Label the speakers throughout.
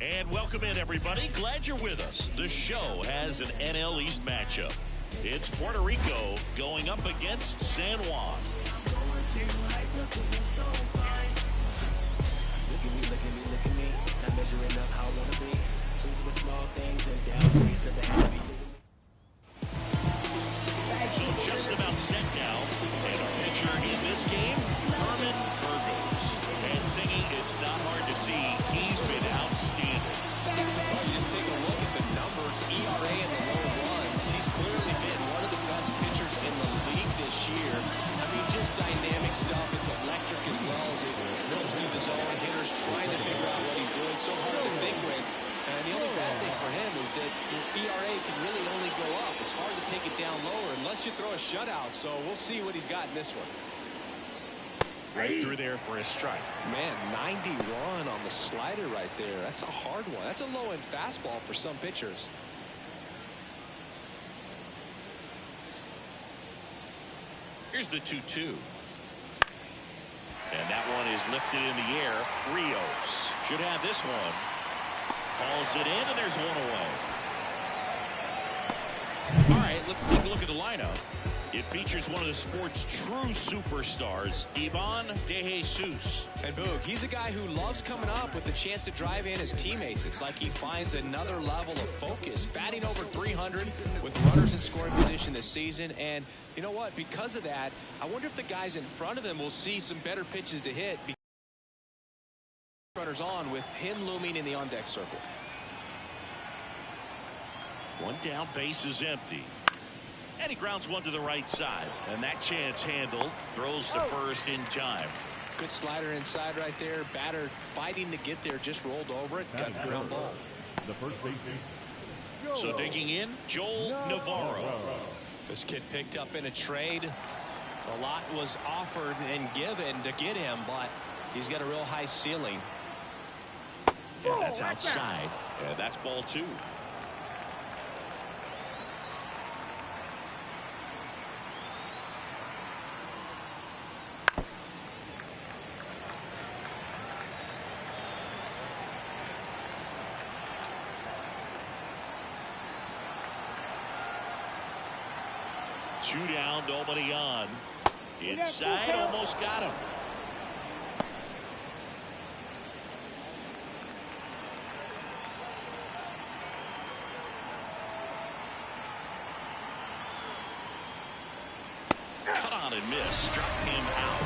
Speaker 1: And welcome in, everybody. Glad you're with us. The show has an NL East matchup. It's Puerto Rico going up against San Juan.
Speaker 2: Look at me. Not measuring up how I want to be. Pleased with small things and downgrades that have to be.
Speaker 1: So just about set now. And our pitcher in this game, Herman Burgos. And singing, it's not hard to see, he's been outstanding.
Speaker 3: Well, you just take a look at the numbers, ERA in the low ones. He's clearly been one of the best pitchers in the league this year. I mean, just dynamic stuff. It's electric as well as it comes through the zone. Hitters trying to figure out what he's doing. So hard to think with. And the only bad thing for him is that your ERA can really only go up. It's hard to take it down lower unless you throw a shutout. So we'll see what he's got in this one.
Speaker 1: Right through there for a strike.
Speaker 3: Man, 91 on the slider right there. That's a hard one. That's a low-end fastball for some pitchers.
Speaker 1: Here's the 2-2. And that one is lifted in the air. Criollos should have this one. Calls it in, and there's one away. All right, let's take a look at the lineup. It features one of the sport's true superstars, Ivan De Jesus.
Speaker 3: And Boog, he's a guy who loves coming up with the chance to drive in his teammates. It's like he finds another level of focus. Batting over 300 with runners in scoring position this season. And you know what? Because of that, I wonder if the guys in front of him will see some better pitches to hit. Runners on with him looming in the on-deck circle.
Speaker 1: One down, base is empty. And he grounds one to the right side. And that chance handled. Throws to first in time.
Speaker 3: Good slider inside right there. Batter fighting to get there. Just rolled over it. Got the ground ball.
Speaker 4: The first baseman.
Speaker 1: So digging in, Joel Navarro.
Speaker 3: This kid picked up in a trade. A lot was offered and given to get him, but he's got a real high ceiling.
Speaker 1: Yeah, that's outside. Yeah, that's ball two. Two down, nobody on. Inside, almost got him. Cut on and miss. Struck him out.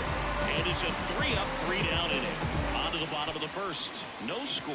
Speaker 1: And it's a 3-up, 3-down inning. On to the bottom of the first. No score.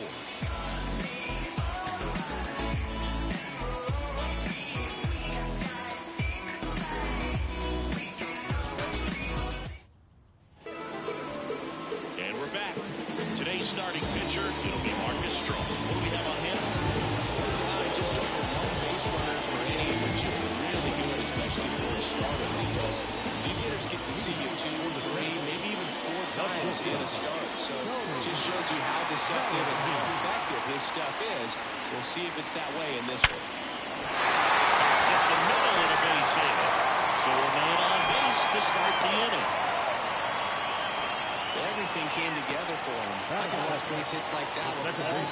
Speaker 1: Today's starting pitcher, it'll be Marcus Stroh. What do we have on him?
Speaker 3: He's just over one base runner for any, which is really good, especially for a starter, because these hitters get to see you 2, 3, maybe even 4 times in a start. So it just shows you how deceptive and how effective his stuff is. We'll see if it's that way in this one.
Speaker 1: At the middle of the base hit. So a man on base to start the inning.
Speaker 3: Everything came together for him. I can watch base hits like that all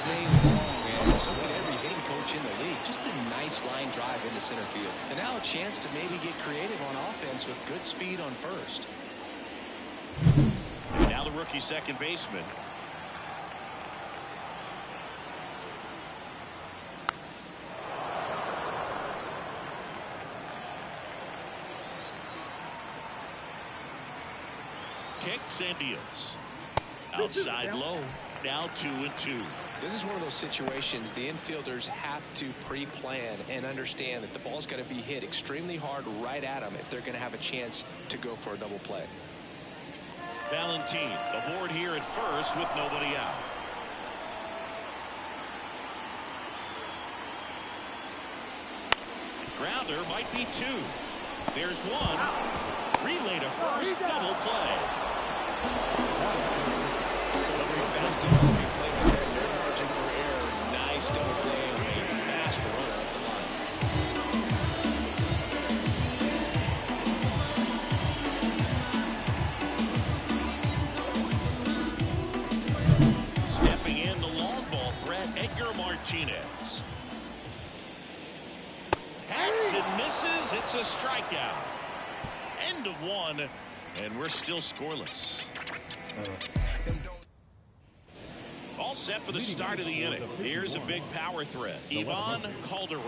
Speaker 3: day long, and so would every hitting coach in the league. Just a nice line drive into center field. And now a chance to maybe get creative on offense with good speed on first.
Speaker 1: And now the rookie second baseman. Kicks and deals. Outside low. Now 2-2.
Speaker 3: This is one of those situations the infielders have to pre-plan and understand that the ball's got to be hit extremely hard right at them if they're going to have a chance to go for a double play.
Speaker 1: Valentin aboard here at first with nobody out. Grounder might be 2. There's 1. Relay to first. Double play.
Speaker 3: Margin for error. Nice double play. Fast run up the line.
Speaker 1: Martinez. Hacks and misses. It's a strikeout. End of one, and we're still scoreless. All set for the start of the inning. Here's a big power threat. Ivan Calderon.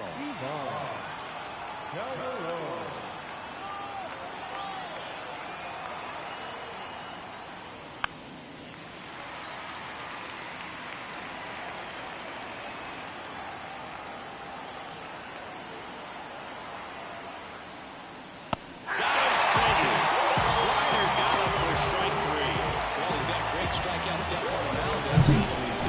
Speaker 3: Strikeouts down on the mound, doesn't he?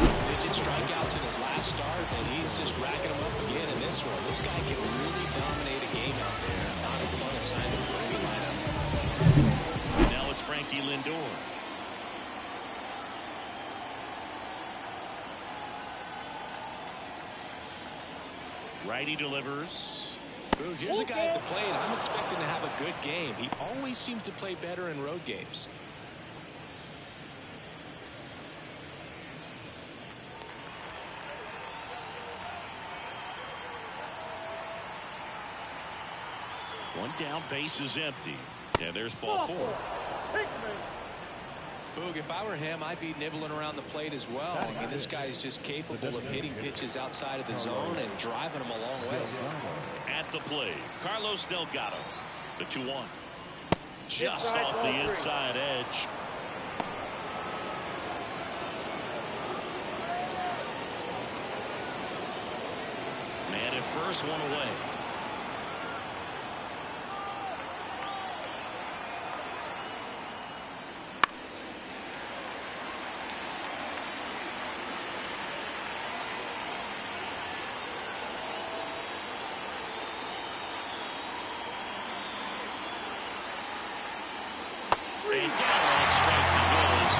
Speaker 3: Double-digit strikeouts in his last start, and he's just racking them up again in this one. This guy can really dominate a game out there. Not a fun assignment for any lineup.
Speaker 1: And now it's Frankie Lindor. Righty delivers.
Speaker 3: Ooh, here's a guy at the plate. I'm expecting to have a good game. He always seems to play better in road games.
Speaker 1: One down, base is empty. And there's ball four.
Speaker 3: Boog, if I were him, I'd be nibbling around the plate as well. I mean, this guy is just capable of hitting pitches outside of the zone and driving them a long way.
Speaker 1: At the plate, Carlos Delgado. The 2-1. Just off the inside edge. Man at first, one away. And down on strikes he goes.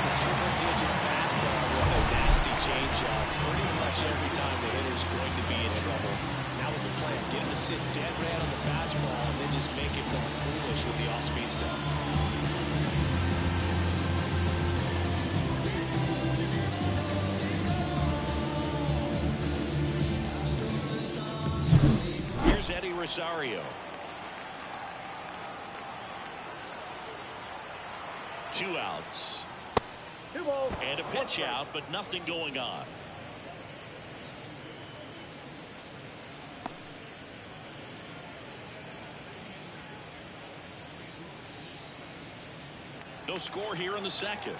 Speaker 3: The triple-digit fastball with a nasty changeup. Pretty much every time the hitter's going to be in trouble. That was the plan. Get him to sit dead red on the fastball and then just make him look foolish with the off-speed stuff.
Speaker 1: Here's Eddie Rosario. 2 outs. And a pitch out, but nothing going on. No score here in the second.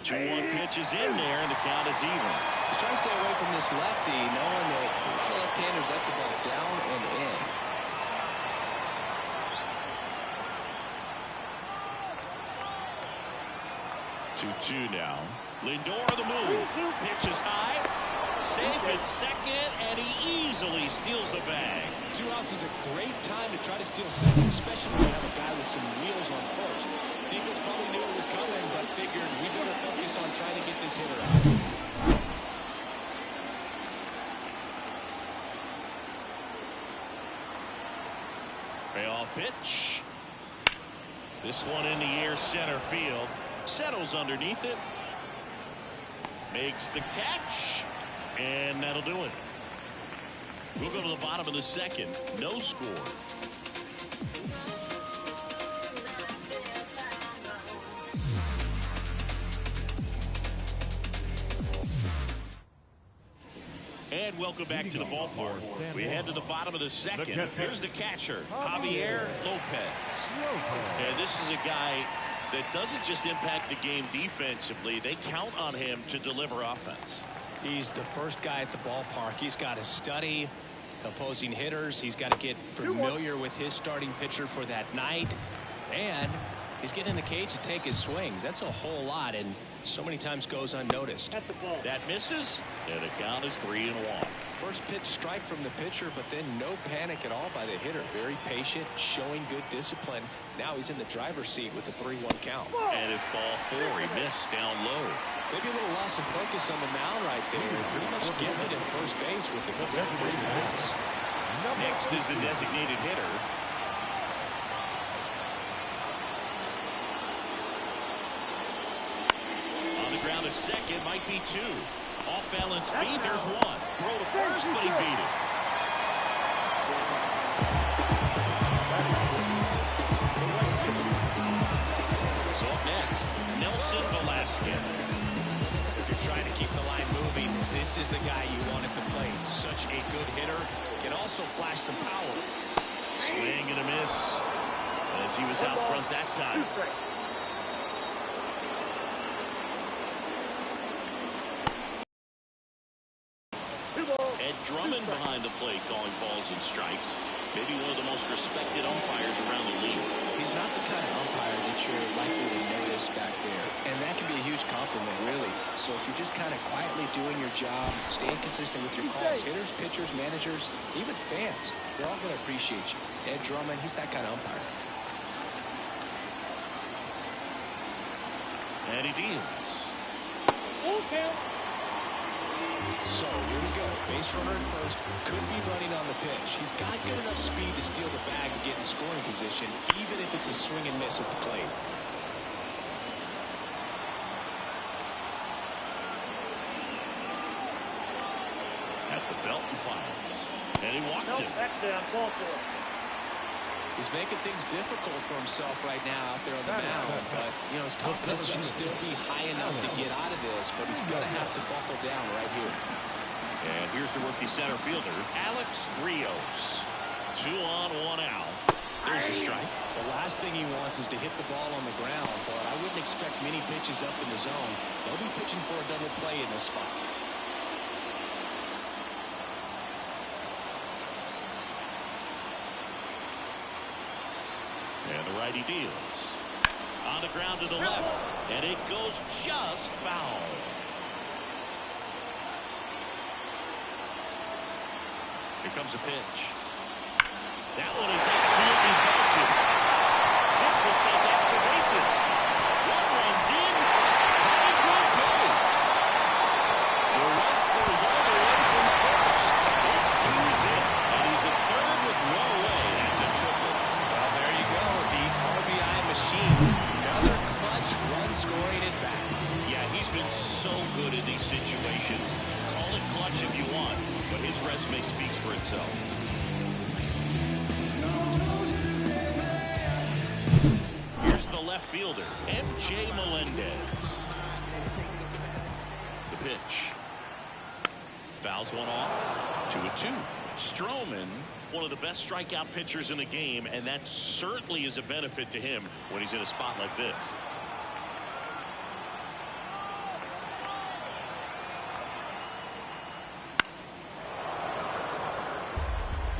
Speaker 1: Two-one pitch is in there, and the count is even.
Speaker 3: He's trying to stay away from this lefty, knowing that a lot of left-handers let the ball down and
Speaker 1: in. 2-2 now. Lindor the move. Pitch is high. Safe at second, and he easily steals the bag.
Speaker 3: 2 outs is a great time to try to steal second, especially when you have a guy with some wheels on first. Defense probably knew it was coming, but figured we better focus on trying to get this hitter out.
Speaker 1: Payoff pitch. This one in the air, center field. Settles underneath it. Makes the catch. And that'll do it. We'll go to the bottom of the second. No score. And welcome back to the ballpark. We head to the bottom of the second. Here's the catcher, Javier Lopez. And this is a guy that doesn't just impact the game defensively. They count on him to deliver offense.
Speaker 3: He's the first guy at the ballpark. He's got to study opposing hitters. He's got to get familiar with his starting pitcher for that night. And he's getting in the cage to take his swings. That's a whole lot, and so many times goes unnoticed.
Speaker 1: That misses, and the count is 3-1.
Speaker 3: First pitch strike from the pitcher, but then no panic at all by the hitter. Very patient, showing good discipline. Now he's in the driver's seat with the 3-1 count.
Speaker 1: And it's ball 4. He missed down low.
Speaker 3: Maybe a little loss of focus on the mound right there. Pretty much gifted at first base with the free pass.
Speaker 1: Next is the designated hitter, second, might be two. Off-balance feed, there's one. Throw to first, but he beat it. So up next, Nelson Velasquez.
Speaker 3: If you're trying to keep the line moving, this is the guy you want at the plate. Such a good hitter. Can also flash some power.
Speaker 1: Swing and a miss as he was out front that time. Ed Drummond behind the plate calling balls and strikes. Maybe one of the most respected umpires around the league.
Speaker 3: He's not the kind of umpire that you're likely to notice back there. And that can be a huge compliment, really. So if you're just kind of quietly doing your job, staying consistent with your calls, hitters, pitchers, managers, even fans, they're all going to appreciate you. Ed Drummond, he's that kind of umpire.
Speaker 1: And he deals.
Speaker 4: Okay.
Speaker 3: So here we go. Base runner at first. Could be running on the pitch. He's got good enough speed to steal the bag and get in scoring position, even if it's a swing and miss at the plate.
Speaker 1: At the belt and fires. And he walked him.
Speaker 4: That's down. Ball four.
Speaker 3: He's making things difficult for himself right now out there on the mound. But, you know, his confidence should still be high enough to get out of this. But he's going to have to buckle down right here.
Speaker 1: And here's the rookie center fielder, Alex Rios. 2 on, 1 out. There's a strike.
Speaker 3: The last thing he wants is to hit the ball on the ground. But I wouldn't expect many pitches up in the zone. They'll be pitching for a double play in this spot.
Speaker 1: And the righty deals. On the ground to the left. And it goes just foul. Here comes a pitch. That one is absolutely belted. This looks like extra bases. One runs in. Very good play. The run scores all the way from first. It's 2-0. And he's at third with one away. That's a triple.
Speaker 3: Well, there you go. The RBI machine. Another clutch run scoring at bat.
Speaker 1: Yeah, he's been so good in these situations. Call it clutch if you want, but his resume speaks for itself. Here's the left fielder, MJ Melendez. The pitch. Fouls one off. 2-2. Stroman, one of the best strikeout pitchers in the game, and that certainly is a benefit to him when he's in a spot like this.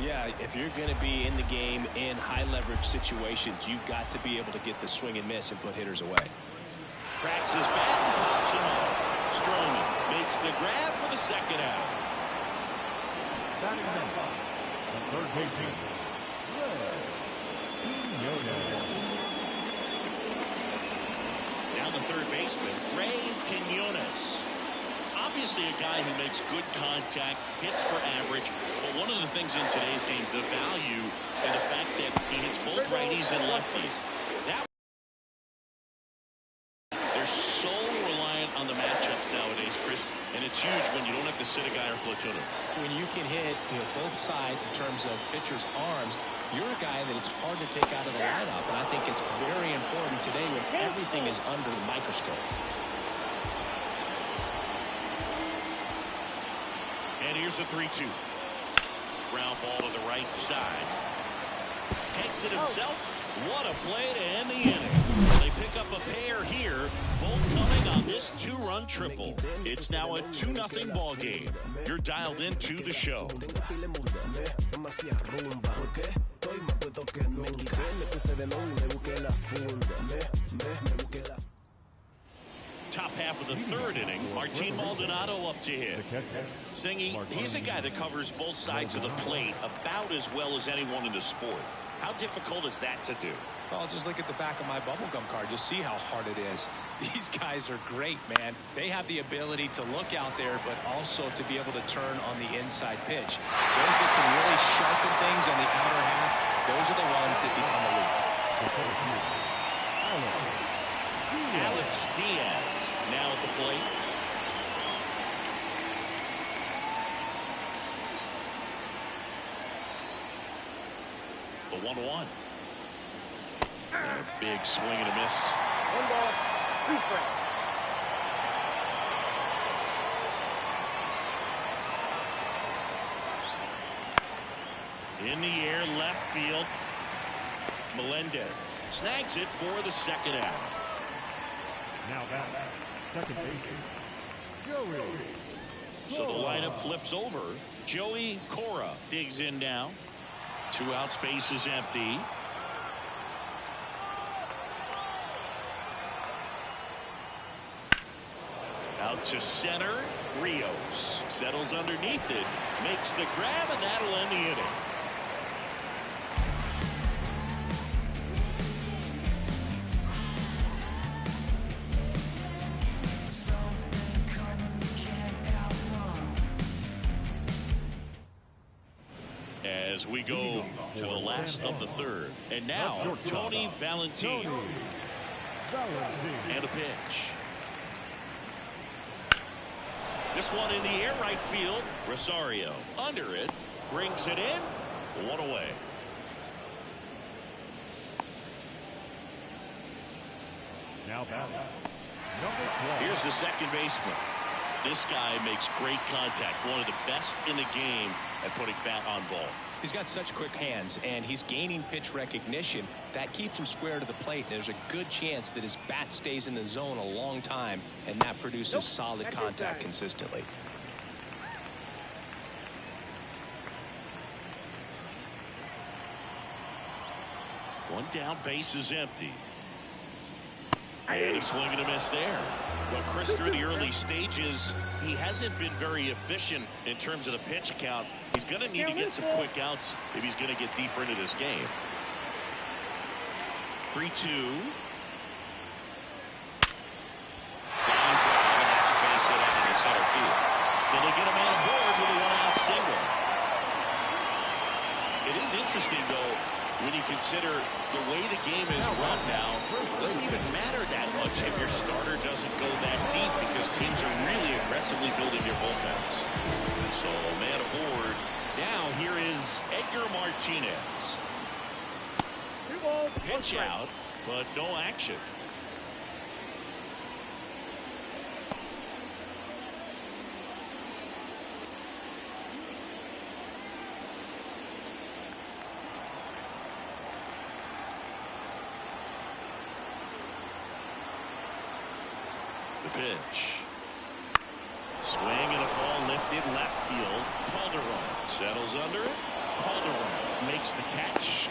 Speaker 3: Yeah, if you're going to be in the game in high-leverage situations, you've got to be able to get the swing and miss and put hitters away.
Speaker 1: Cracks his bat and pops him up. Stroman makes the grab for the second out. Down the third baseman, Ray Quinones. Obviously a guy who makes good contact, hits for average, but one of the things in today's game, the value and the fact that he hits both righties and lefties. They're so reliant on the matchups nowadays, Chris, and it's huge when you don't have to sit a guy or platoon him.
Speaker 3: When you can hit both sides in terms of pitchers' arms, you're a guy that it's hard to take out of the lineup, and I think it's very important today when everything is under the microscope.
Speaker 1: And here's a 3-2. Ground ball to the right side. Takes it himself. What a play to end the inning. They pick up a pair here, both coming on this 2-run triple. It's now a 2-0 ball game. You're dialed into the show. Top half of the third inning, Martin Maldonado up to hit. Singy, he's a guy that covers both sides of the plate about as well as anyone in the sport. How difficult is that to do?
Speaker 3: Well, just look at the back of my bubblegum card. You'll see how hard it is. These guys are great, man. They have the ability to look out there, but also to be able to turn on the inside pitch. Those that can really sharpen things on the outer half, those are the ones that become elite.
Speaker 1: Alex Diaz now at the plate. The 1-1. And a big swing and a miss.
Speaker 4: 1 ball, 2 strikes.
Speaker 1: In the air, left field. Melendez snags it for the second out.
Speaker 5: Now back, second baseman, Joey.
Speaker 1: So the lineup flips over. Joey Cora digs in now. 2 out, space is empty. Out to center. Rios settles underneath it, makes the grab, and that'll end the inning. As we go to the last of the third. And now, Tony Valentin. And a pitch. This one in the air, right field. Rosario under it. Brings it in. 1 away.
Speaker 5: Now batting, number 12.
Speaker 1: Here's the second baseman. This guy makes great contact. One of the best in the game at putting bat on ball.
Speaker 3: He's got such quick hands, and he's gaining pitch recognition. That keeps him square to the plate. There's a good chance that his bat stays in the zone a long time, and that produces solid contact consistently.
Speaker 1: One down, base is empty. And a swing and a miss there. Well, Chris, through the early stages, he hasn't been very efficient in terms of the pitch count. He's going to need to get some quick outs if he's going to get deeper into this game. 3-2. Line drive, and that's a base hit out into center field. So they get a man aboard with a 1-out single. It is interesting, though, when you consider the way the game is run now. It doesn't even matter that much if your starter doesn't go that deep, because teams are really aggressively building their bullpens. So man aboard. Now here is Edgar Martinez.
Speaker 4: 2 balls, 1
Speaker 1: Pitch
Speaker 4: strike.
Speaker 1: out, but no action. The pitch. Swing and a ball lifted left field. Calderon settles under it. Calderon makes the catch.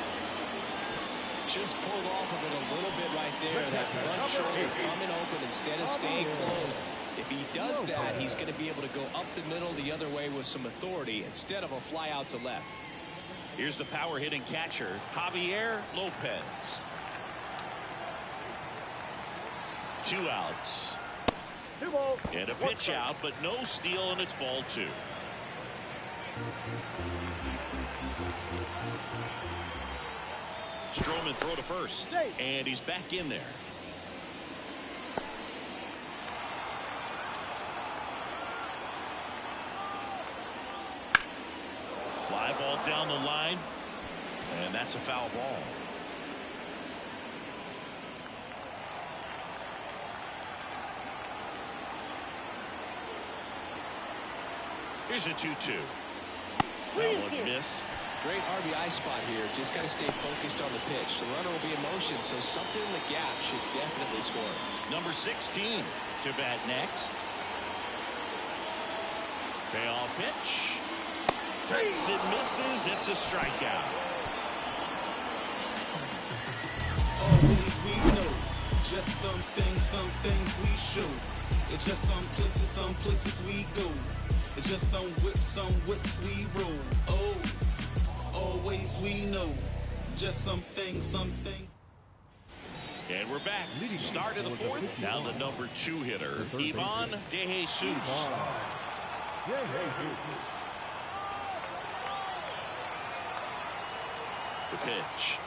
Speaker 3: Just pulled off of it a little bit right there. That front shoulder coming open instead of staying closed. If he does that, he's going to be able to go up the middle the other way with some authority instead of a fly out to left.
Speaker 1: Here's the power hitting catcher, Javier Lopez. 2 outs.
Speaker 4: 2 balls,
Speaker 1: And a
Speaker 4: 1
Speaker 1: pitch
Speaker 4: strike.
Speaker 1: out, but no steal, and it's ball 2. Stroman throw to first, and he's back in there. Fly ball down the line, and that's a foul ball. Here's a 2-2. That one missed.
Speaker 3: Great RBI spot here. Just got to stay focused on the pitch. The runner will be in motion, so something in the gap should definitely score.
Speaker 1: Number 16 to bat next. Payoff pitch. Hits and misses. It's a strikeout.
Speaker 6: Always we know, just some things we show. It's just some places we go. It's just some whips we roll. Oh, always we know, just some things.
Speaker 1: And we're back. Start of the fourth. Now the number 2 hitter, Ivan De Jesus. The pitch.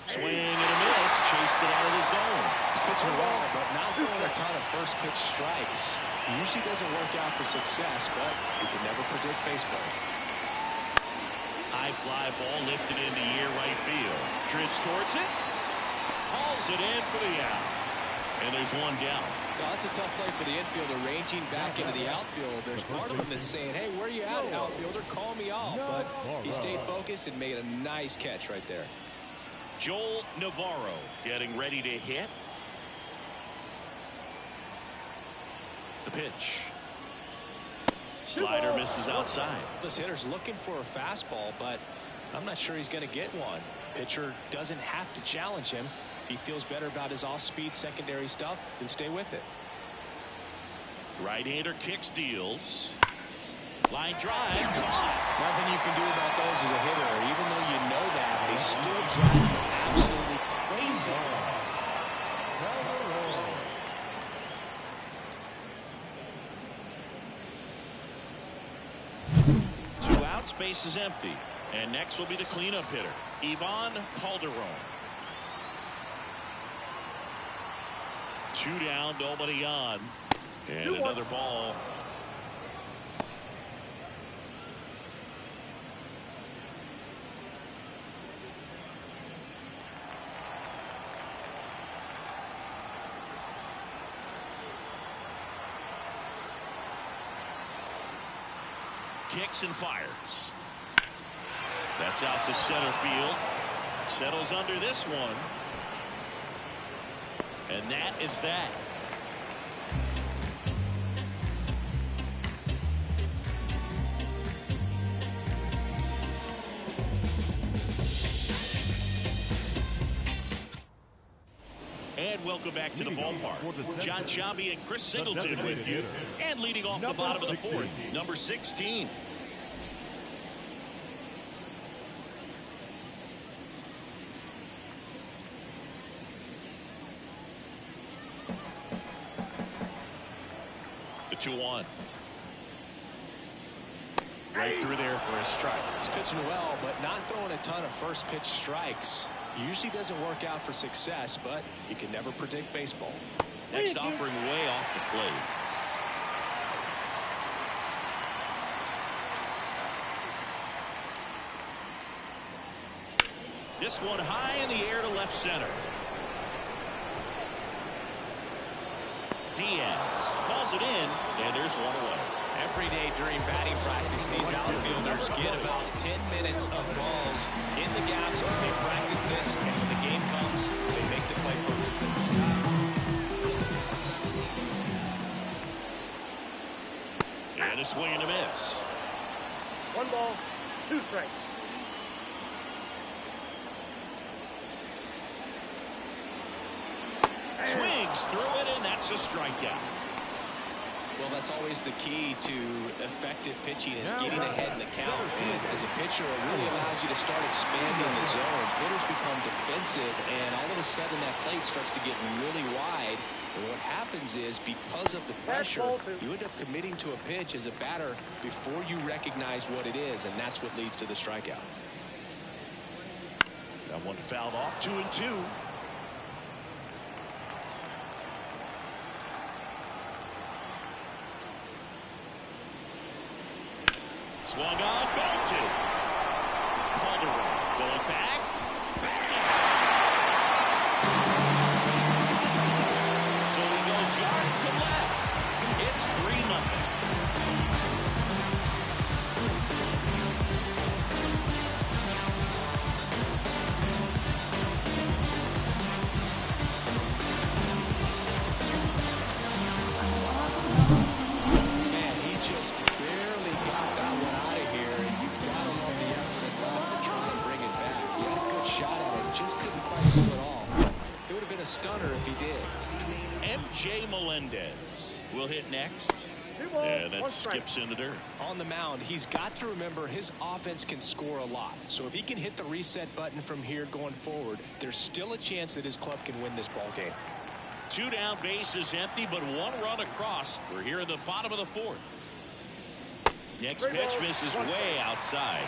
Speaker 1: Swing and a miss. Chased it out of the zone.
Speaker 3: It's pitching well, but not throwing a ton of first pitch strikes. Usually doesn't work out for success, but you can never predict baseball.
Speaker 1: High High fly ball lifted into near right field. Drifts towards it. Hauls it in for the out. And there's one down.
Speaker 3: Well, that's a tough play for the infielder, ranging back into the outfield. There's part of him that's saying, hey, where are you at, outfielder? Call me off. But he stayed focused and made a nice catch right there.
Speaker 1: Joel Navarro getting ready to hit. The pitch. Slider misses outside.
Speaker 3: This hitter's looking for a fastball, but I'm not sure he's going to get one. Pitcher doesn't have to challenge him. If he feels better about his off-speed secondary stuff, then stay with it.
Speaker 1: Right-hander kicks, deals. Line drive. Caught.
Speaker 3: Nothing you can do about those as a hitter. Even though you know that, they still drive you absolutely crazy.
Speaker 1: Base is empty, and next will be the cleanup hitter, Ivan Calderon. 2 down, nobody on, and another ball. Kicks and fires. That's out to center field. Settles under this one. And that is that. And welcome back to the ballpark. John Sciambi and Chris Singleton with you. And leading off the bottom of the fourth, number 16. The 2-1. Right through there for a strike.
Speaker 3: He's pitching well, but not throwing a ton of first pitch strikes. Usually doesn't work out for success, but you can never predict baseball.
Speaker 1: Next offering way off the plate. This one high in the air to left center. Diaz calls it in, and there's one away.
Speaker 3: Every day during batting practice, these outfielders get about 10 minutes of balls in the gaps. They practice this, and when the game comes, they make the play perfectly.
Speaker 1: And a swing and a miss.
Speaker 4: 1 ball, 2 strikes.
Speaker 1: Swings through it, and that's a strikeout.
Speaker 3: Well, that's always the key to effective pitching, is getting ahead in the count. And as a pitcher, it really allows you to start expanding the zone. Hitters become defensive, and all of a sudden that plate starts to get really wide. And what happens is, because of the pressure, you end up committing to a pitch as a batter before you recognize what it is, and that's what leads to the strikeout.
Speaker 1: That one fouled off, 2-2. Swung on, belted. Calderon going back. So he goes yard to left. It's 3-0.
Speaker 3: Stunner if he did.
Speaker 1: MJ Melendez will hit next. And that skips in the dirt.
Speaker 3: On the mound, he's got to remember his offense can score a lot. So if he can hit the reset button from here going forward, there's still a chance that his club can win this ball game.
Speaker 1: 2 down, bases empty, but 1 run across. We're here in the bottom of the fourth. Next pitch misses way outside.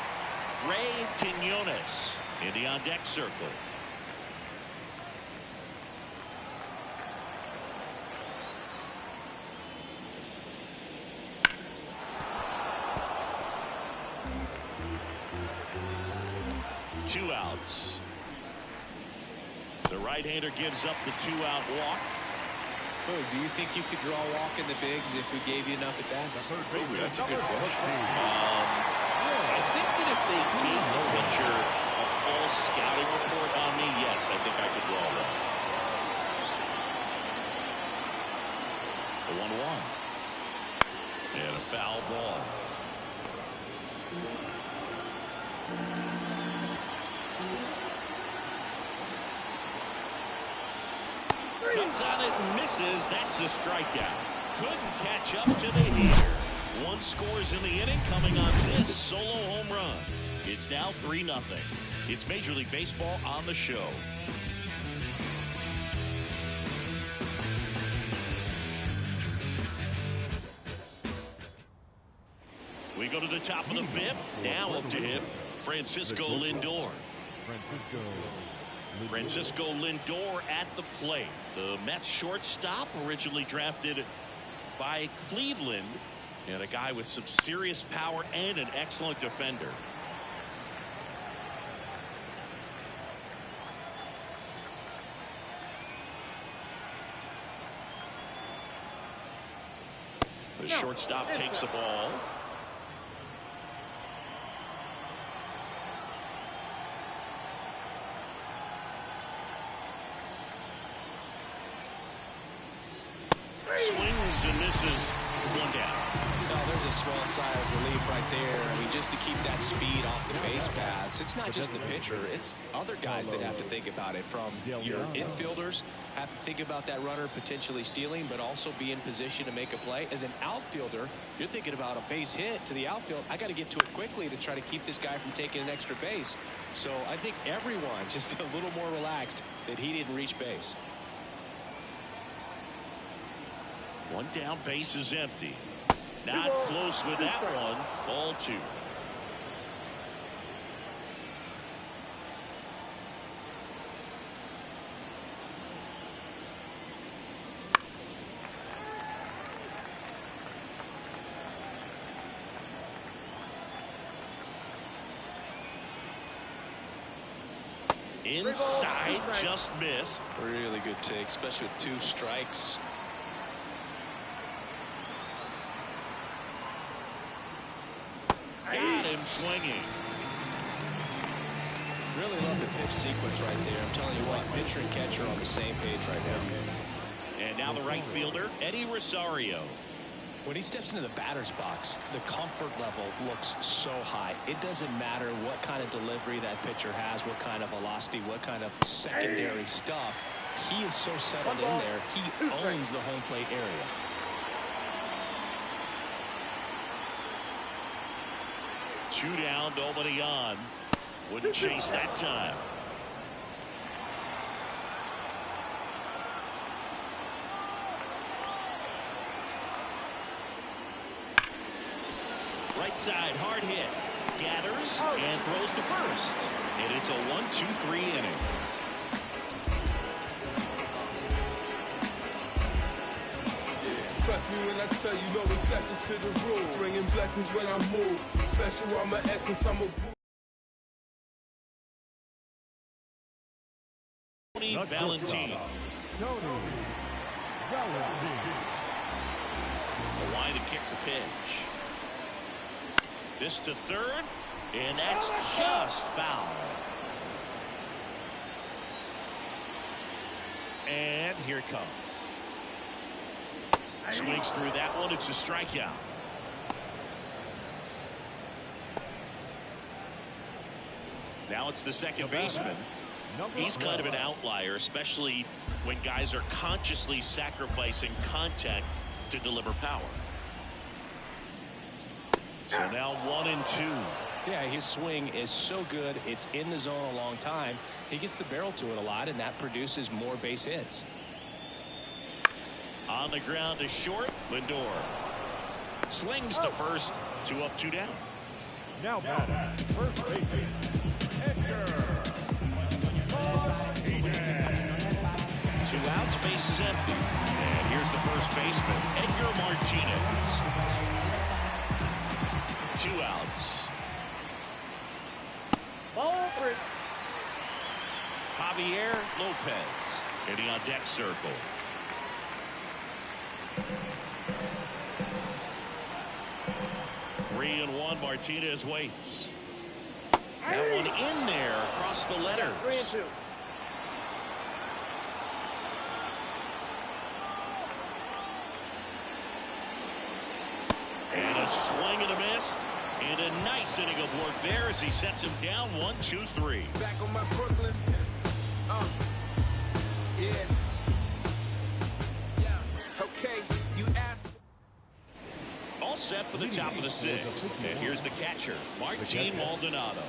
Speaker 1: Ray Quinones in the on-deck circle. 2 outs. The right-hander gives up the 2-out walk.
Speaker 3: Oh, do you think you could draw a walk in the bigs if we gave you enough at bats?
Speaker 1: That's a good question. I think that if they gave the pitcher a full scouting report on me, yes, I think I could draw one. The 1-1. And a foul ball. Cuts on it and misses. That's a strikeout. Couldn't catch up to the heater. 1 scores in the inning, coming on this solo home run. It's now 3-0. It's Major League Baseball on the show. We go to the top of the 5th. Now up to him, Francisco Lindor. Francisco Lindor at the plate. The Mets shortstop, originally drafted by Cleveland, and a guy with some serious power and an excellent defender. The shortstop takes the ball. Swings and misses. 1 down.
Speaker 3: No, there's a small sigh of relief right there. I mean, just to keep that speed off the base paths. It's not just the pitcher. It's other guys that have to think about it. From your infielders have to think about that runner potentially stealing, but also be in position to make a play. As an outfielder, you're thinking about a base hit to the outfield. I got to get to it quickly to try to keep this guy from taking an extra base. So I think everyone just a little more relaxed that he didn't reach base.
Speaker 1: 1 down, base is empty. Not close with that one. Ball 2. Inside, just missed.
Speaker 3: Really good take, especially with 2 strikes.
Speaker 1: Got him swinging.
Speaker 3: Really love the pitch sequence right there. I'm telling you what, pitcher and catcher on the same page right now.
Speaker 1: And now the right fielder, Eddie Rosario.
Speaker 3: When he steps into the batter's box, the comfort level looks so high. It doesn't matter what kind of delivery that pitcher has, what kind of velocity, what kind of secondary stuff. He is so settled in there. He owns the home plate area.
Speaker 1: Two down, nobody on. Wouldn't chase that time. Right side, hard hit. Gathers and throws to first. And it's a 1-2-3 inning.
Speaker 6: Trust me when I tell you no exceptions to the rule. Bringing blessings when I move. Special, I'm an essence, I'm a
Speaker 1: Tony Valentin. A line to kick the pitch. This to third, and that's just foul. And here it comes. Swings through that one. It's a strikeout. Now it's the second baseman. He's kind of an outlier, especially when guys are consciously sacrificing contact to deliver power. So now 1-2.
Speaker 3: Yeah, his swing is so good. It's in the zone a long time. He gets the barrel to it a lot, and that produces more base hits.
Speaker 1: On the ground to short, Lindor slings to first. 2 up, 2 down.
Speaker 5: Now batting, first baseman, Edgar.
Speaker 1: 2 outs, base is empty. And here's the first baseman, Edgar Martinez. 2 outs.
Speaker 4: Ball 3.
Speaker 1: Javier Lopez in the on deck circle. Three and one. Martinez waits. That one in there across the letters.
Speaker 4: 3-2.
Speaker 1: And a swing and a miss. And a nice inning of work there as he sets him down 1-2-3.
Speaker 6: Back on my Brooklyn. Yeah. Okay, you asked.
Speaker 1: All set for the top of the sixth. And here's the catcher, Martin Maldonado.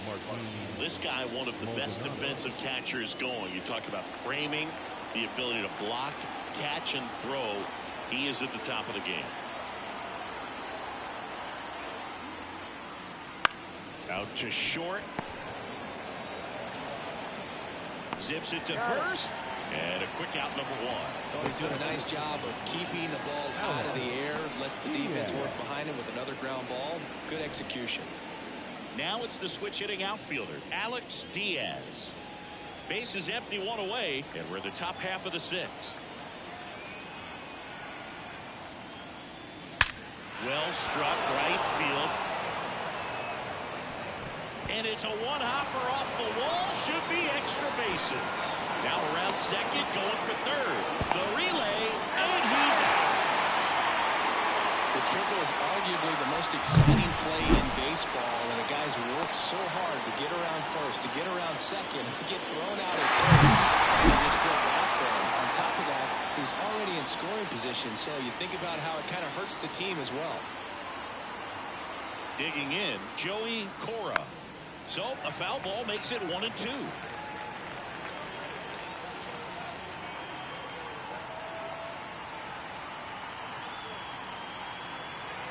Speaker 1: This guy, one of the best defensive catchers going. You talk about framing, the ability to block, catch, and throw. He is at the top of the game. Out to short. Zips it to first. And a quick out, number one.
Speaker 3: Oh, he's doing a nice job of keeping the ball out of the air. Lets the defense work behind him with another ground ball. Good execution.
Speaker 1: Now it's the switch hitting outfielder, Alex Diaz. Base is empty, one away, and we're in the top half of the sixth. Well struck, right field. And it's a one-hopper off the wall. Should be extra bases. Now around second, going for third. The relay, and he's out.
Speaker 3: The triple is arguably the most exciting play in baseball, and the guys work so hard to get around first, to get around second, to get thrown out at third, and just flip back there. On top of that, he's already in scoring position, so you think about how it kind of hurts the team as well.
Speaker 1: Digging in, Joey Cora. So a foul ball makes it 1-2.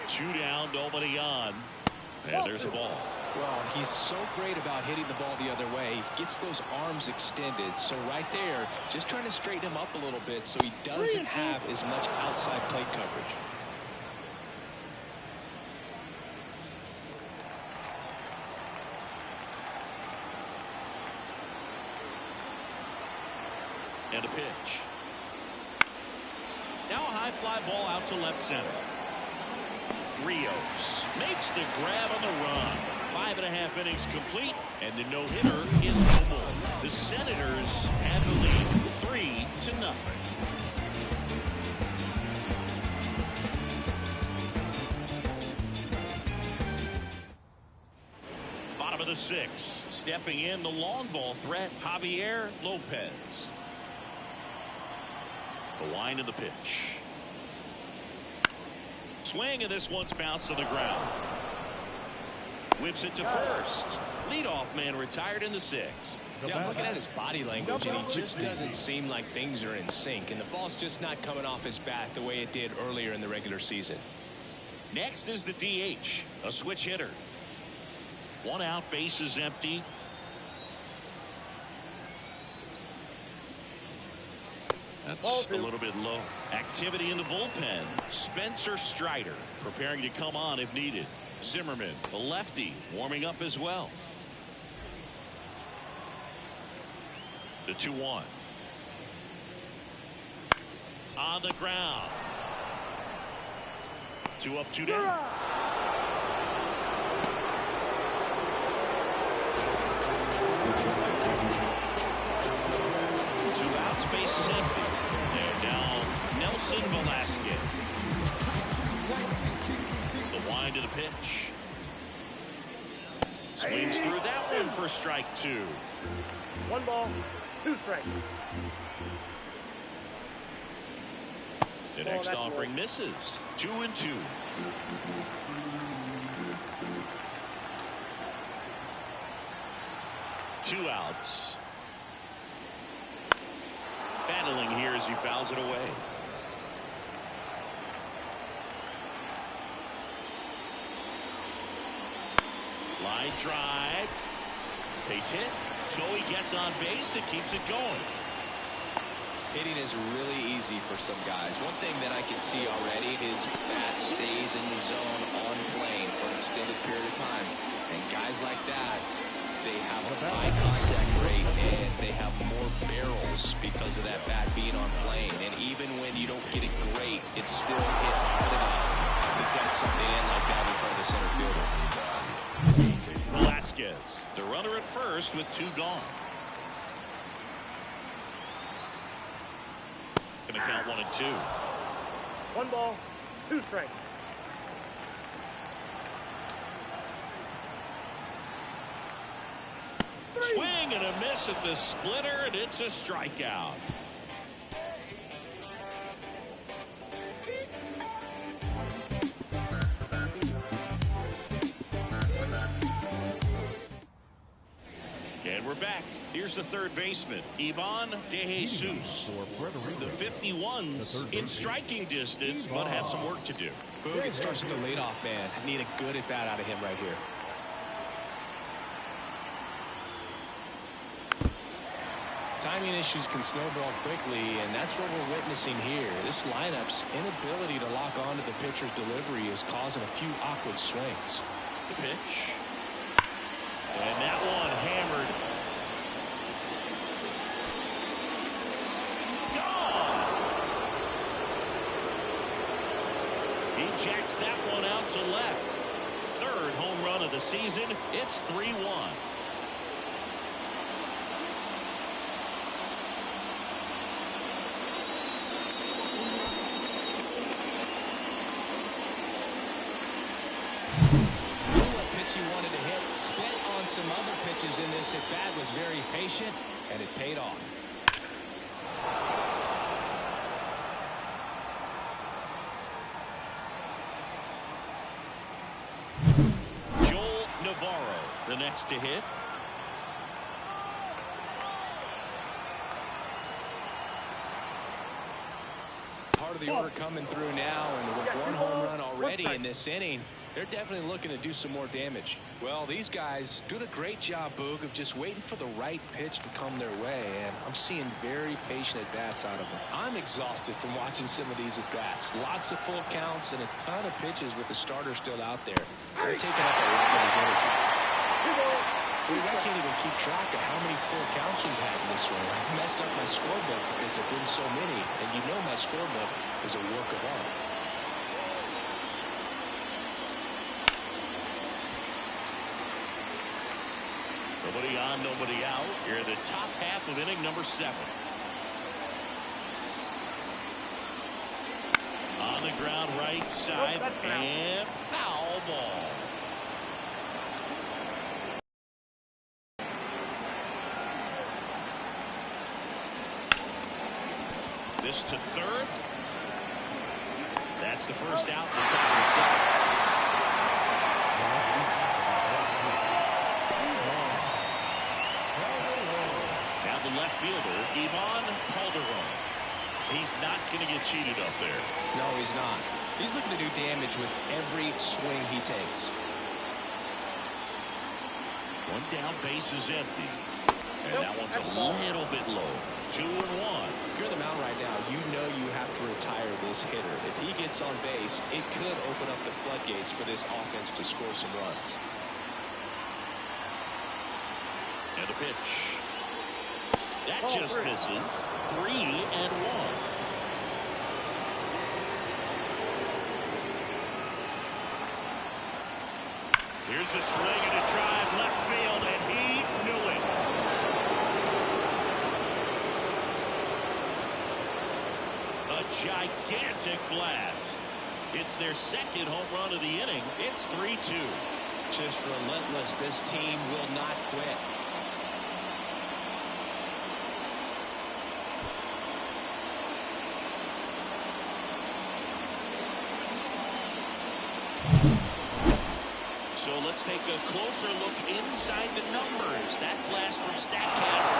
Speaker 1: Two down, nobody on. And there's a ball.
Speaker 3: Well, he's so great about hitting the ball the other way. He gets those arms extended. So right there, just trying to straighten him up a little bit so he doesn't have as much outside plate coverage.
Speaker 1: And a pitch. Now a high fly ball out to left center. Rios makes the grab on the run. 5.5 innings complete, and the no-hitter is no more. The Senators have the lead 3-0. Bottom of the sixth. Stepping in the long ball threat, Javier Lopez. The wind of the pitch. Swing, and this one's bounced to the ground. Whips it to first. Leadoff man retired in the sixth.
Speaker 3: Yeah, I'm looking at his body language, and he just doesn't seem like things are in sync, and the ball's just not coming off his bat the way it did earlier in the regular season.
Speaker 1: Next is the DH, a switch hitter. One out, base is empty. That's a little bit low. Activity in the bullpen. Spencer Strider preparing to come on if needed. Zimmerman, a lefty, warming up as well. The 2-1. On the ground. 2 up, 2 down. Base is empty. They're down Nelson Velasquez. The wind of the pitch. Swings through that one for strike 2.
Speaker 4: 1 ball, 2 strikes.
Speaker 1: The next offering misses. 2-2. Two outs. Battling here as he fouls it away. Line drive. Base hit. So he gets on base and keeps it going.
Speaker 3: Hitting is really easy for some guys. One thing that I can see already, his bat stays in the zone on plane for an extended period of time. And guys like that, they have a high contact rate and they have more barrels because of that bat being on plane. And even when you don't get it great, it's still hit hard enough to dunk something in like that in front of the center fielder.
Speaker 1: Velasquez, the runner at first with 2 gone. Gonna count 1 and 2.
Speaker 4: 1 ball, 2 strikes.
Speaker 1: Swing and a miss at the splitter, and it's a strikeout. And we're back. Here's the third baseman, Ivan De Jesus. The 51's in striking distance, but have some work to do.
Speaker 3: Boog, it starts with the leadoff man. Need a good at bat out of him right here. Timing issues can snowball quickly, and that's what we're witnessing here. This lineup's inability to lock onto the pitcher's delivery is causing a few awkward swings.
Speaker 1: The pitch. And that one hammered. Gone! He jacks that one out to left. Third home run of the season. It's 3-1.
Speaker 3: He wanted to hit, spent on some other pitches in this at-bat, was very patient, and it paid off.
Speaker 1: Joel Navarro, the next to hit.
Speaker 3: Part of the order coming through now, and with 1 home run already in this inning, they're definitely looking to do some more damage. Well, these guys doing a great job, Boog, of just waiting for the right pitch to come their way, and I'm seeing very patient at-bats out of them. I'm exhausted from watching some of these at-bats. Lots of full counts and a ton of pitches with the starter still out there. They're taking up a lot of his energy. I can't even keep track of how many full counts we've had in this one. I've messed up my scorebook because there have been so many, and you know my scorebook is a work of art.
Speaker 1: Nobody on, nobody out. Here in the top half of inning number 7. On the ground, right side, and foul ball. This to third. That's the first out in the top of the 7th. Now the left fielder, Ivan Calderon. He's not going to get cheated up there.
Speaker 3: No, he's not. He's looking to do damage with every swing he takes.
Speaker 1: 1 down, base is empty. And that one's a little bit low. 2-1.
Speaker 3: If you're the mound right now, you know you have to retire this hitter. If he gets on base, it could open up the floodgates for this offense to score some runs.
Speaker 1: And the pitch. That just misses. 3-1. Here's a swing and a drive left field, and he knew it. A gigantic blast. It's their 2nd home run of the inning. It's 3-2.
Speaker 3: Just relentless. This team will not quit.
Speaker 1: So let's take a closer look inside the numbers. That blast from StatCast,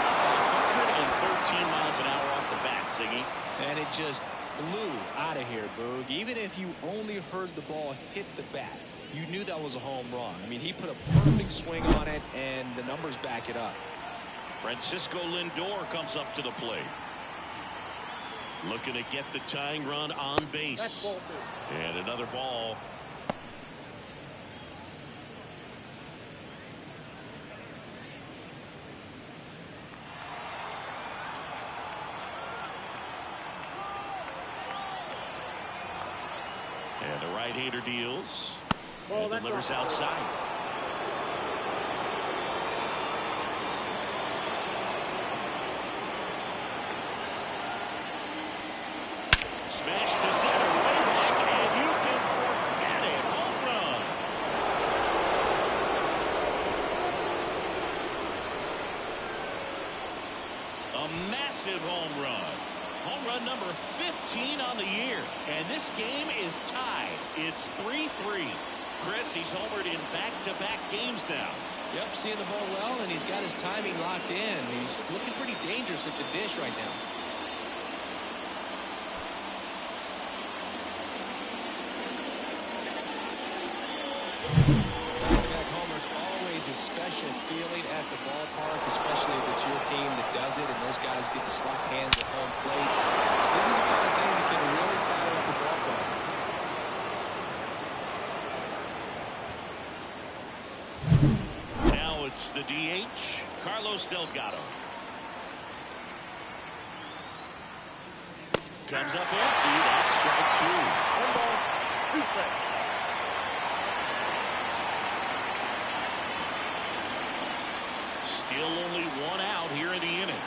Speaker 1: 113 miles an hour off the bat, Siggy.
Speaker 3: And it just flew out of here, Boog. Even if you only heard the ball hit the bat, you knew that was a home run. I mean, he put a perfect swing on it, and the numbers back it up.
Speaker 1: Francisco Lindor comes up to the plate. Looking to get the tying run on base. And another ball. And the right-hander deals.
Speaker 4: Well,
Speaker 1: And delivers outside. Smash to center, way back, and you can forget it. Home run. A massive home run. Home run number 15 on the year. And this game is tied. It's 3-3. Chris, he's homered in back-to-back games now.
Speaker 3: Yep, seeing the ball well, and he's got his timing locked in. He's looking pretty dangerous at the dish right now. Back-to-back homers, always a special feeling at the ballpark, especially if it's your team that does it, and those guys get to slap hands at home plate. This is the kind of thing that can really fire up the ballpark.
Speaker 1: Now it's the DH, Carlos Delgado. Comes up empty. That's strike 2.
Speaker 4: 1 ball, 2 strikes.
Speaker 1: Still only 1 out here in the inning.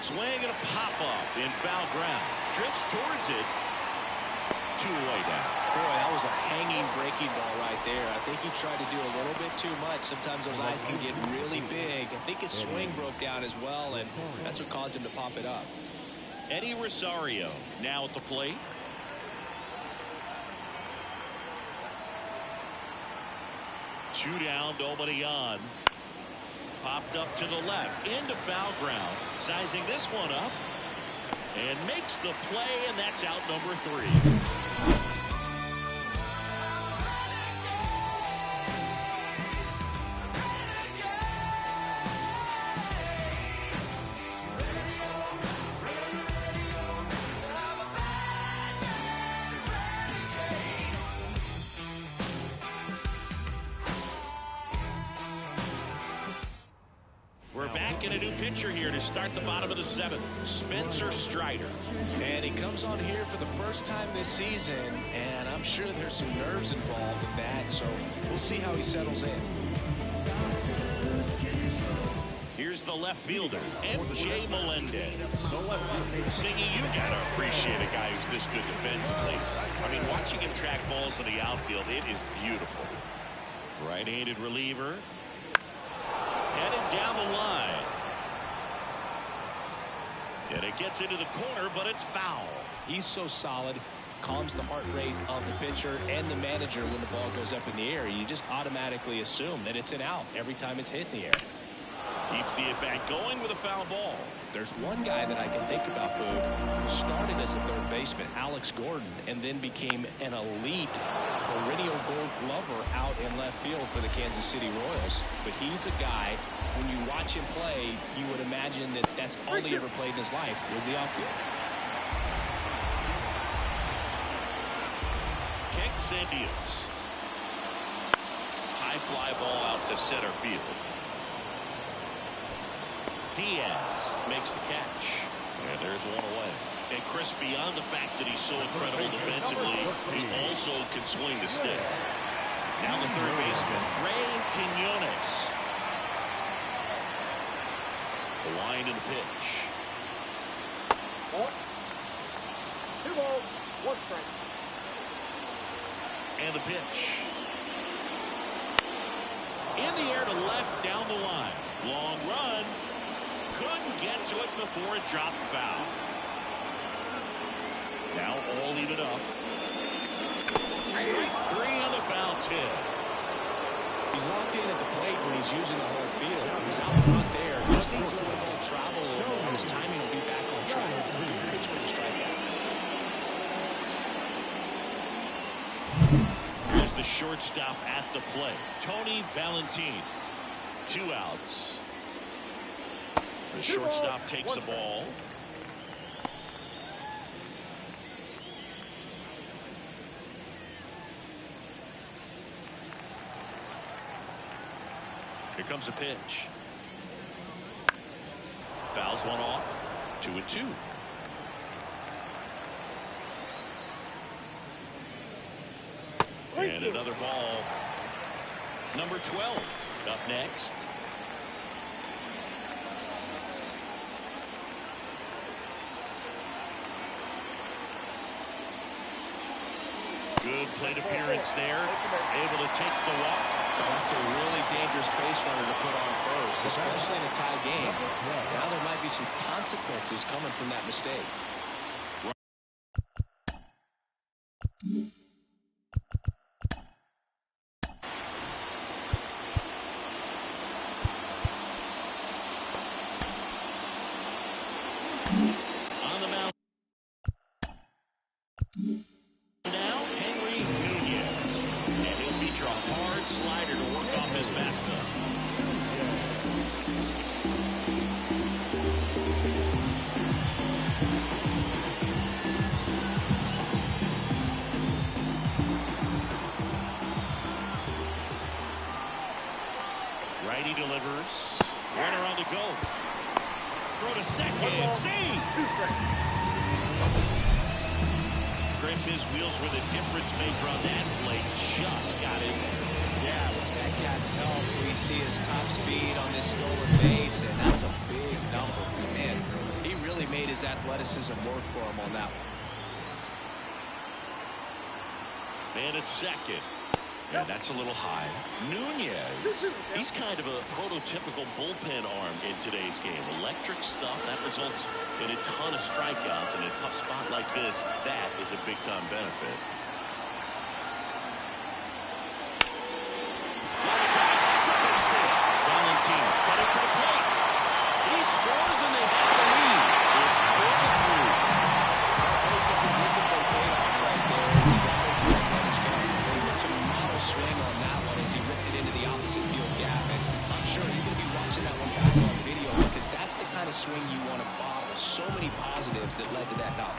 Speaker 1: Swing and a pop-up in foul ground. Drifts towards it. 2 away now.
Speaker 3: Boy, that was a hanging breaking ball right there. I think he tried to do a little bit too much. Sometimes those eyes can get really big. I think his swing broke down as well, and that's what caused him to pop it up.
Speaker 1: Eddie Rosario now at the plate. Two down, nobody on. Popped up to the left, into foul ground. Sizing this one up. And makes the play, and that's out number 3. We're back in a new pitcher here to start the bottom of the 7th. Spencer Strider.
Speaker 3: And he comes on here for the first time this season, and I'm sure there's some nerves involved in that, so we'll see how he settles in.
Speaker 1: Here's the left fielder, M.J. Melendez. Singy, you gotta appreciate a guy who's this good defensively. I mean, watching him track balls in the outfield, it is beautiful. Right-handed reliever. Headed down the line. And it gets into the corner, but it's foul.
Speaker 3: He's so solid, calms the heart rate of the pitcher and the manager when the ball goes up in the air. You just automatically assume that it's an out every time it's hit in the air.
Speaker 1: Keeps the at-bat going with a foul ball.
Speaker 3: There's one guy that I can think about, Boog, who started as a third baseman, Alex Gordon, and then became an elite perennial gold glover out in left field for the Kansas City Royals. But he's a guy, when you watch him play, you would imagine that that's all he ever played in his life was the outfield.
Speaker 1: Kicks and deals. High fly ball out to center field. Diaz makes the catch. And there's 1 away. And Chris, beyond the fact that he's so incredible defensively, he also can swing the stick. Now the third baseman, Ray Quinones. The line and the pitch.
Speaker 4: 2 balls, 1 strike.
Speaker 1: And the pitch. In the air to left, down the line. Long run. Couldn't get to it before it dropped foul. Now all even up. Strike 3 on the foul tip.
Speaker 3: He's locked in at the plate when he's using the whole field. He's out front there. He just needs a little more travel, and his timing will be back on track. Good pitch for the strikeout.
Speaker 1: Here's the shortstop at the plate, Tony Valentin. 2 outs. The shortstop takes the ball. Here comes a pitch. Fouls one off. 2-2. And another ball. Number 12 up next. Good plate appearance there. Able to take the walk.
Speaker 3: That's a really dangerous base runner to put on first, especially in a tie game. Now there might be some consequences coming from that mistake.
Speaker 1: On the mound now, Henry Nunez. And he'll feature a hard slider to work off his fastball. Righty delivers. Runner on the go. Throw to second. See! Chris's wheels were the difference maker on that play. Just got it.
Speaker 3: Yeah, with StatCast's help, we see his top speed on this stolen base, and that's a big number. Man, he really made his athleticism work for him on that one.
Speaker 1: Man at second. And that's a little high. Nunez, he's kind of a prototypical bullpen arm in today's game. Electric stuff that results in a ton of strikeouts. In a tough spot like this, that is a big-time benefit. Valentine, cutting to the plate. He scores and they have the lead. It's 4-3.
Speaker 3: Patience and discipline paid off right there as he got into that coverage count. Pretty much a model swing on that one as he ripped it into the opposite field gap. And I'm sure he's going to be watching that one back on video because that's the kind of swing you want to bottle. So many positives that led to that knock.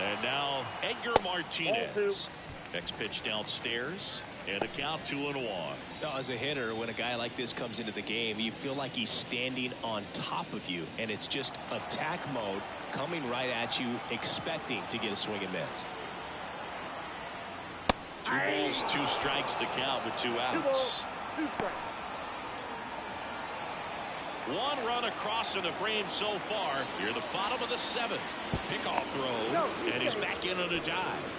Speaker 1: And now Edgar Martinez. Next pitch downstairs. And the count 2-1.
Speaker 3: Now, as a hitter, when a guy like this comes into the game, you feel like he's standing on top of you. And it's just attack mode coming right at you, expecting to get a swing and miss.
Speaker 1: 2 balls, 2 strikes to count with 2 outs.
Speaker 4: 2 strikes.
Speaker 1: 1 run across in the frame so far. Near the bottom of the 7th. Pickoff throw. And he's back in on a dive.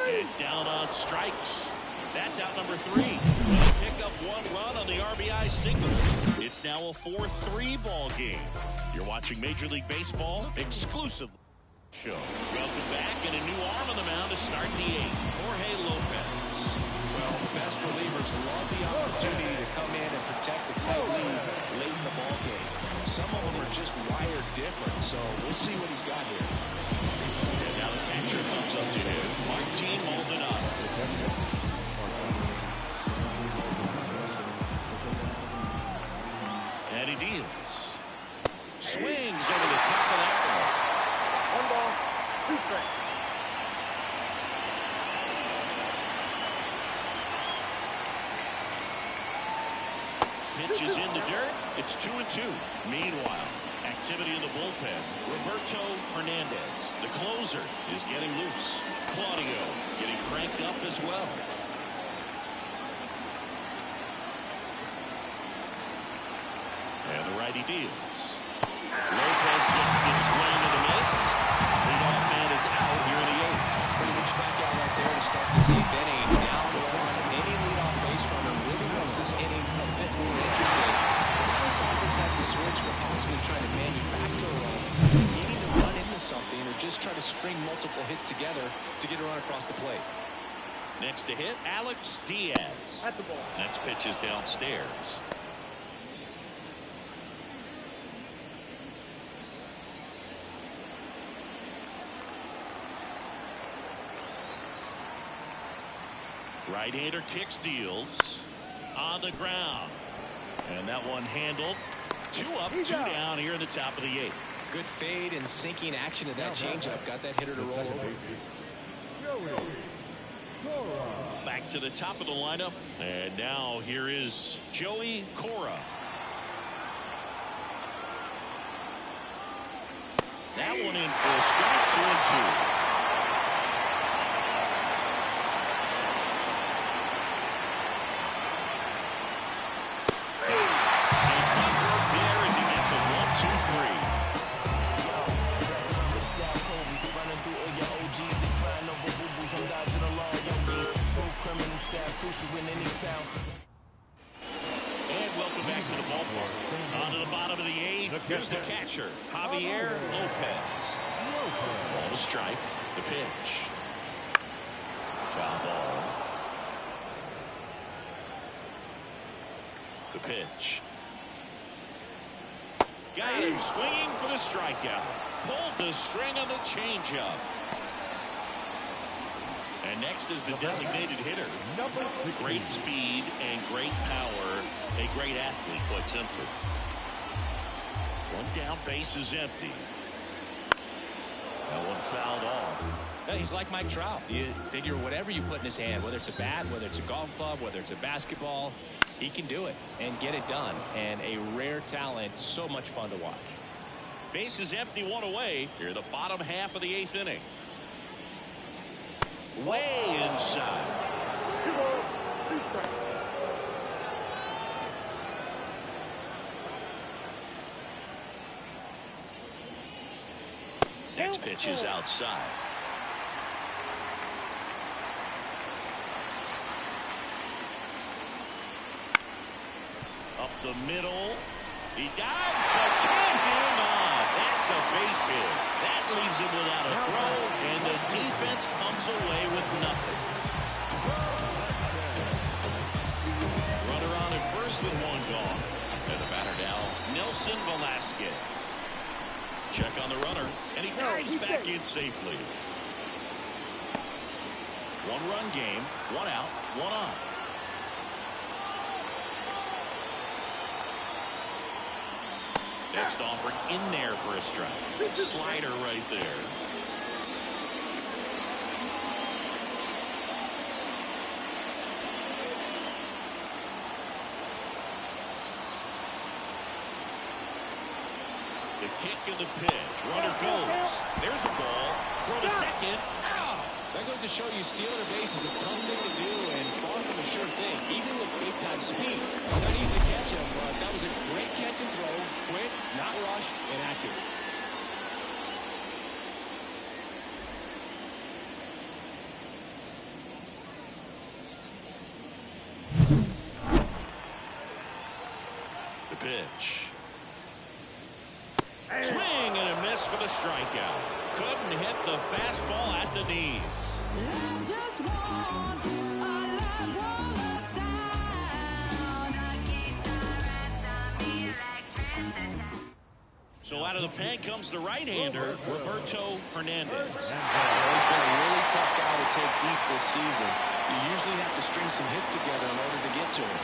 Speaker 1: And down on strikes. That's out number 3. Pick up 1 run on the RBI single. It's now a 4-3 ball game. You're watching Major League Baseball exclusively. Show. Welcome back, and a new arm on the mound to start the 8th. Jorge Lopez.
Speaker 3: Well, the best relievers love the opportunity to come in and protect the tight lead late in the ball game. Some of them are just wired different, so we'll see what he's got here.
Speaker 1: And now the catcher comes up to him. Martin Maldonado. And he deals. Swings over the top of that ball.
Speaker 4: 1 ball, 2 strikes.
Speaker 1: Pitch is in the dirt. It's 2-2. Meanwhile, activity in the bullpen. Roberto Hernandez, the closer, is getting loose. Claudio getting cranked up as well. And the righty deals. Lopez gets the swing and a miss. Leadoff man is out here in the 8th.
Speaker 3: Pretty good strikeout right there to start this 8th inning. Down 1. Any leadoff base runner really makes this inning a bit more interesting. Now this offense has to switch from possibly trying to manufacture a run to needing to run into something or just try to string multiple hits together to get a run across the plate.
Speaker 1: Next to hit, Alex Diaz.
Speaker 4: That's a ball.
Speaker 1: Next pitch is downstairs. Right-hander kicks, deals on the ground. And that one handled. 2 up, 2 down here in the top of the 8th.
Speaker 3: Good fade and sinking action of that changeup. Got that hitter to roll over.
Speaker 1: Back to the top of the lineup. And now here is Joey Cora. That one in for a strike, 2-2. And welcome back to the ballpark. On to the bottom of the eighth. Here's the catcher, Javier Lopez. Ball to strike. The pitch. Foul ball. The pitch. Got him swinging for the strikeout. Pulled the string on the changeup. And next is the designated hitter. Great speed and great power. A great athlete, quite simply. One down, base is empty. That one fouled off.
Speaker 3: He's like Mike Trout. You figure whatever you put in his hand, whether it's a bat, whether it's a golf club, whether it's a basketball, he can do it and get it done. And a rare talent, so much fun to watch.
Speaker 1: Base is empty, one away. Here, the bottom half of the eighth inning. Way inside. Next pitch is outside. Up the middle. He dives, but can't get him on. That's a base hit. That leaves him without a throw, and the defense comes away with nothing. Runner on at first with one gone. And the batter now, Nelson Velasquez. Check on the runner, and he dives back in safely. One-run game, one out, one on. Next offering in there for a strike. Slider right there. The kick and the pitch. Runner goes. There's a ball. Throw to second. Ow!
Speaker 3: That goes to show you stealing a base is a tough thing to do and far from a sure thing, even with big-time speed. It's not easy to catch him, but that was a great catch and throw. Quick, not rushed, and accurate.
Speaker 1: The pitch. Swing and a miss for the strikeout. Couldn't hit the fastball at the knees. So out of the pen comes the right-hander, Roberto Hernandez.
Speaker 3: He's been a really tough guy to take deep this season. You usually have to string some hits together in order to get to him.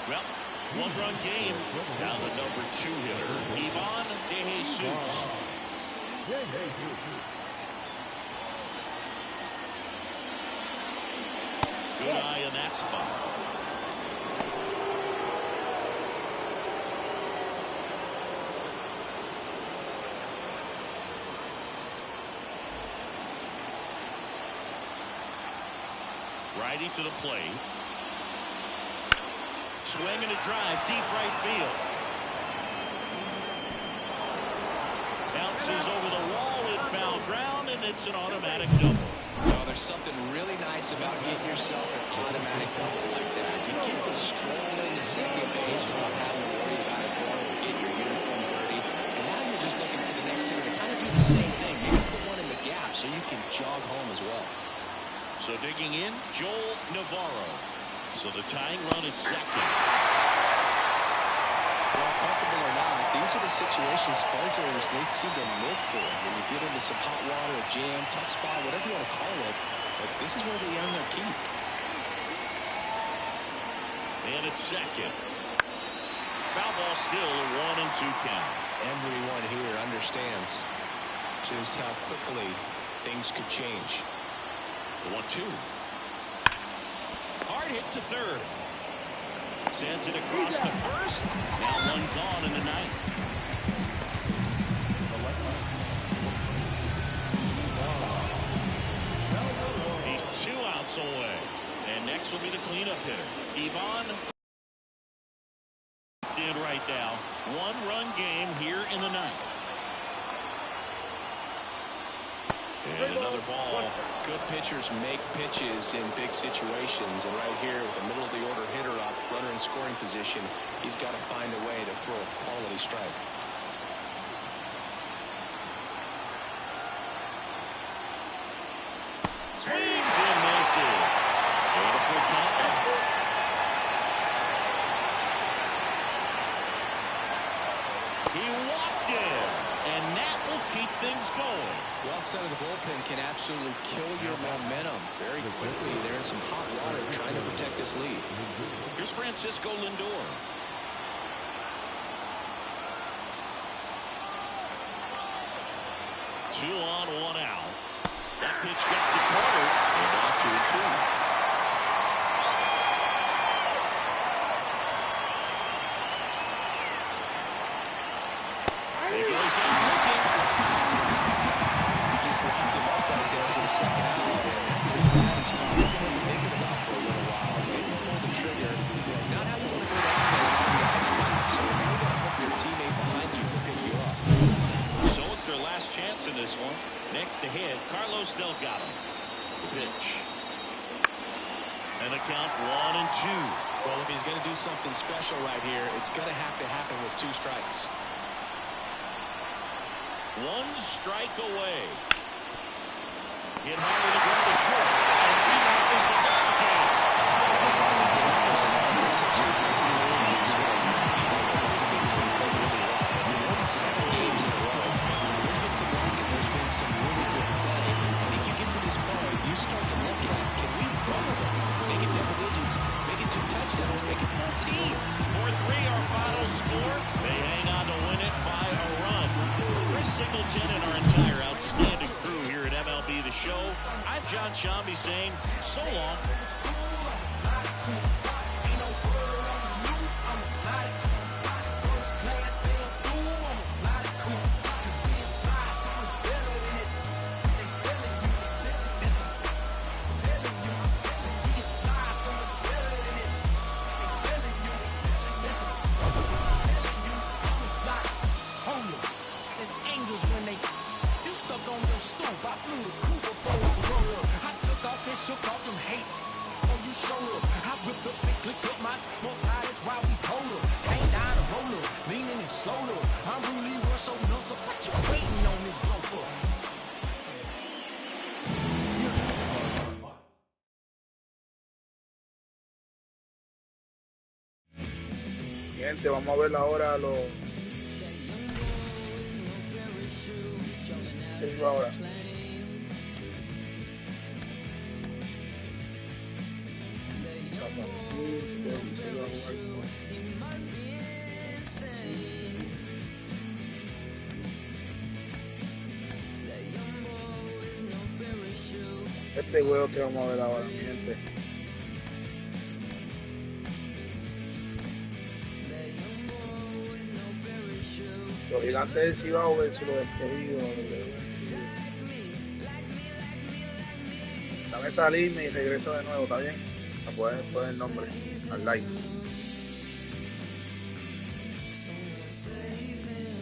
Speaker 1: Well, one-run game. Now the number 2 hitter, Ivan De Jesus. Good eye in that spot. Righty to the plate. Swing and a drive, deep right field. Bounces over the wall in foul ground, and it's an automatic double.
Speaker 3: Well, there's something really nice about getting yourself an automatic double like that. You get to stroll into second base without having to worry about it going to get your uniform dirty. And now you're just looking for the next hitter to kind of do the same thing. Maybe put one in the gap so you can jog home as well.
Speaker 1: So digging in, Joel Navarro. So the tying run at second.
Speaker 3: Well, comfortable or not, these are the situations closers they seem to live for. When you get into some hot water, a jam, tough spot, whatever you want to call it, but this is where they earn their keep.
Speaker 1: And at second. Foul ball still, a 1-2 count.
Speaker 3: Everyone here understands just how quickly things could change.
Speaker 1: The 1-2. Hard hit to third. Sends it across the first. Now one gone in the ninth. He's 2 outs away. And next will be the cleanup hitter, Ivan. In right now. 1-run game here in the ninth. And another ball.
Speaker 3: Good pitchers make pitches in big situations, and right here with a middle-of-the-order hitter up, runner in scoring position, he's got to find a way to throw a quality strike.
Speaker 1: Swings and misses. Beautiful count. He walked in, and that will keep things going.
Speaker 3: The outside of the bullpen can absolutely kill your momentum very quickly. They're in some hot water trying to protect this lead.
Speaker 1: Here's Francisco Lindor. Two on, 1 out. That pitch gets the corner, and now 2-2.
Speaker 3: Second out, and that's the guy that's probably going to be thinking about for a little while. Didn't pull the trigger. Not how you want to go down there on the ice spot. So you got to put your teammate behind you to pick you up.
Speaker 1: So it's their last chance in this one. Next to hit, Carlos Delgado. The pitch. And the count 1-2.
Speaker 3: Well, if he's going to do something special right here, it's going to have to happen with 2 strikes.
Speaker 1: 1 strike away. Hit hard to the ground to short. And rebound is the ball game.
Speaker 3: Those teams have played really well. They've won 7 games in a row. There's been some luck and there's been some really good play. I think you get to this point, you start to look at, can we run them? Make it double digits, make it 2 touchdowns, make it 14.
Speaker 1: 4-3 our final score. They hang on to win it by a run. Chris Singleton and our entire outstanding crew here at MLB The Show. I'm John Shambi saying so long.
Speaker 7: Gente, vamos a ver ahora los ahora. Este juego que vamos a ver ahora, mi gente. Los Gigantes del Cibao versus los Escogidos. Dame salirme y regreso de nuevo, ¿está bien? A poner el nombre al like.